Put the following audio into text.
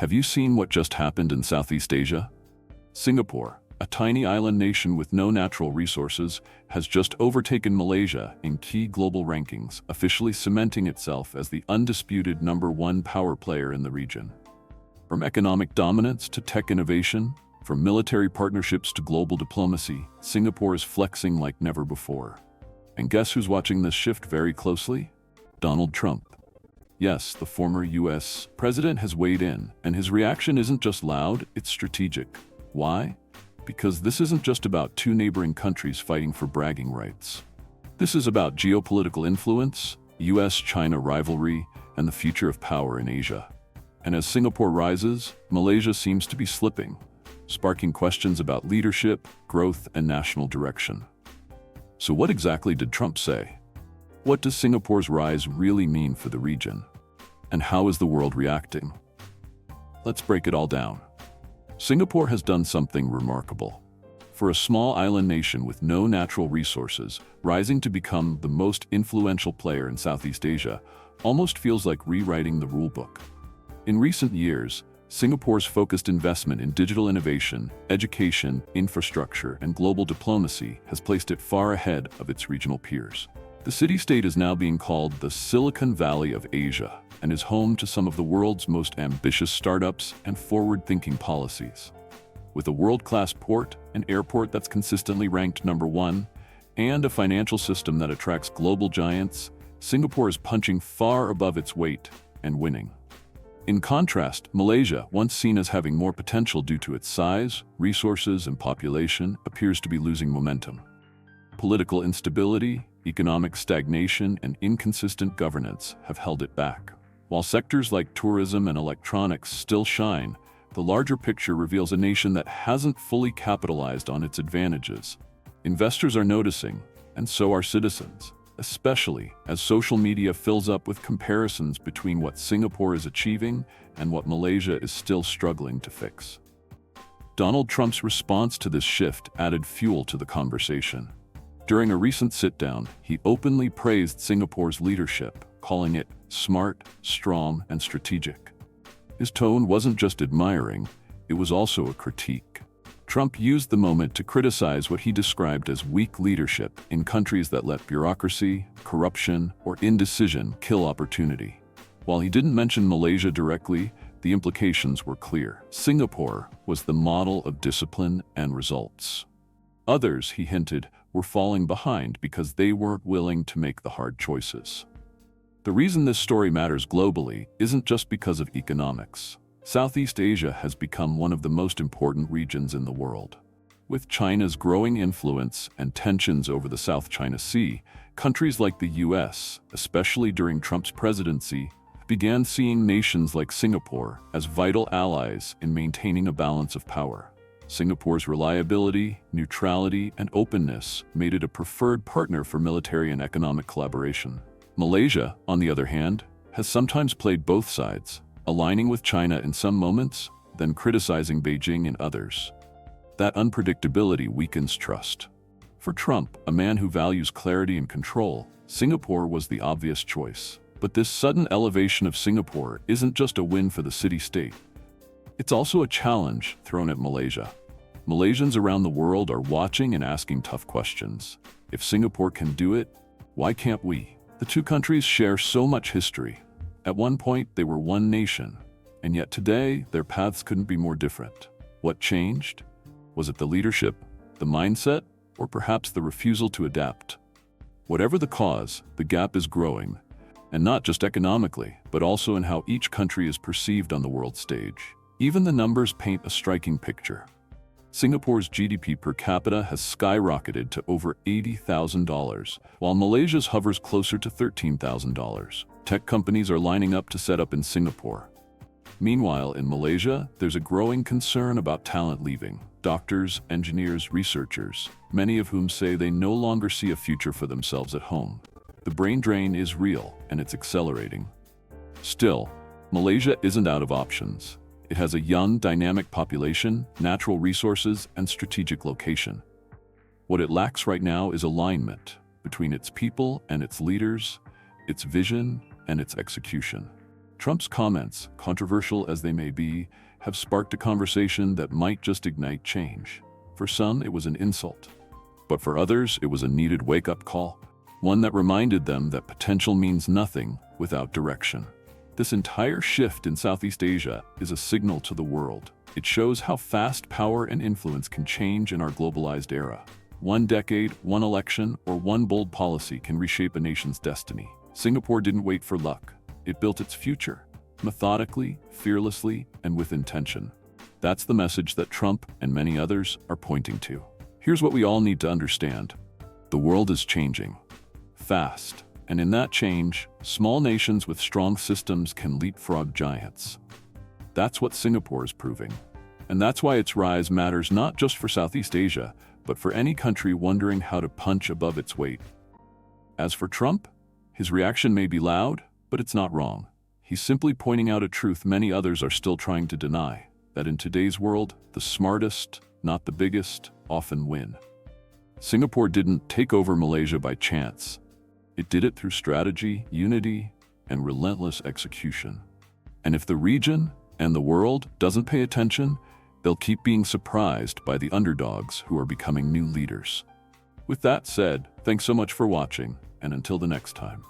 Have you seen what just happened in Southeast Asia? Singapore, a tiny island nation with no natural resources, has just overtaken Malaysia in key global rankings, officially cementing itself as the undisputed #1 power player in the region. From economic dominance to tech innovation, from military partnerships to global diplomacy, Singapore is flexing like never before. And guess who's watching this shift very closely? Donald Trump. Yes, the former US president has weighed in, and his reaction isn't just loud, it's strategic. Why? Because this isn't just about two neighboring countries fighting for bragging rights. This is about geopolitical influence, US-China rivalry, and the future of power in Asia. And as Singapore rises, Malaysia seems to be slipping, sparking questions about leadership, growth, and national direction. So what exactly did Trump say? What does Singapore's rise really mean for the region? And how is the world reacting? Let's break it all down. Singapore has done something remarkable. For a small island nation with no natural resources, rising to become the most influential player in Southeast Asia almost feels like rewriting the rulebook. In recent years, Singapore's focused investment in digital innovation, education, infrastructure, and global diplomacy has placed it far ahead of its regional peers. The city-state is now being called the Silicon Valley of Asia and is home to some of the world's most ambitious startups and forward-thinking policies. With a world-class port, an airport that's consistently ranked #1, and a financial system that attracts global giants, Singapore is punching far above its weight and winning. In contrast, Malaysia, once seen as having more potential due to its size, resources, and population, appears to be losing momentum. Political instability, economic stagnation, and inconsistent governance have held it back. While sectors like tourism and electronics still shine, the larger picture reveals a nation that hasn't fully capitalized on its advantages. Investors are noticing, and so are citizens, especially as social media fills up with comparisons between what Singapore is achieving and what Malaysia is still struggling to fix. Donald Trump's response to this shift added fuel to the conversation. During a recent sit-down, he openly praised Singapore's leadership, calling it smart, strong, and strategic. His tone wasn't just admiring, it was also a critique. Trump used the moment to criticize what he described as weak leadership in countries that let bureaucracy, corruption, or indecision kill opportunity. While he didn't mention Malaysia directly, the implications were clear. Singapore was the model of discipline and results. Others, he hinted, were falling behind because they weren't willing to make the hard choices. The reason this story matters globally isn't just because of economics. Southeast Asia has become one of the most important regions in the world. With China's growing influence and tensions over the South China Sea, countries like the US, especially during Trump's presidency, began seeing nations like Singapore as vital allies in maintaining a balance of power. Singapore's reliability, neutrality, and openness made it a preferred partner for military and economic collaboration. Malaysia, on the other hand, has sometimes played both sides, aligning with China in some moments, then criticizing Beijing in others. That unpredictability weakens trust. For Trump, a man who values clarity and control, Singapore was the obvious choice. But this sudden elevation of Singapore isn't just a win for the city-state. It's also a challenge thrown at Malaysia. Malaysians around the world are watching and asking tough questions. If Singapore can do it, why can't we? The two countries share so much history. At one point, they were one nation, and yet today, their paths couldn't be more different. What changed? Was it the leadership, the mindset, or perhaps the refusal to adapt? Whatever the cause, the gap is growing, and not just economically, but also in how each country is perceived on the world stage. Even the numbers paint a striking picture. Singapore's GDP per capita has skyrocketed to over $80,000, while Malaysia's hovers closer to $13,000. Tech companies are lining up to set up in Singapore. Meanwhile, in Malaysia, there's a growing concern about talent leaving. Doctors, engineers, researchers, many of whom say they no longer see a future for themselves at home. The brain drain is real, and it's accelerating. Still, Malaysia isn't out of options. It has a young, dynamic population, natural resources, and strategic location. What it lacks right now is alignment between its people and its leaders, its vision and its execution. Trump's comments, controversial as they may be, have sparked a conversation that might just ignite change. For some, it was an insult. But for others, it was a needed wake-up call, one that reminded them that potential means nothing without direction. This entire shift in Southeast Asia is a signal to the world. It shows how fast power and influence can change in our globalized era. One decade, one election, or one bold policy can reshape a nation's destiny. Singapore didn't wait for luck. It built its future, methodically, fearlessly, and with intention. That's the message that Trump and many others are pointing to. Here's what we all need to understand. The world is changing, fast, and in that change, small nations with strong systems can leapfrog giants. That's what Singapore is proving. And that's why its rise matters not just for Southeast Asia, but for any country wondering how to punch above its weight. As for Trump, his reaction may be loud, but it's not wrong. He's simply pointing out a truth many others are still trying to deny, that in today's world, the smartest, not the biggest, often win. Singapore didn't take over Malaysia by chance. It did it through strategy, unity, and relentless execution. And if the region and the world doesn't pay attention, they'll keep being surprised by the underdogs who are becoming new leaders. With that said, thanks so much for watching, and until the next time.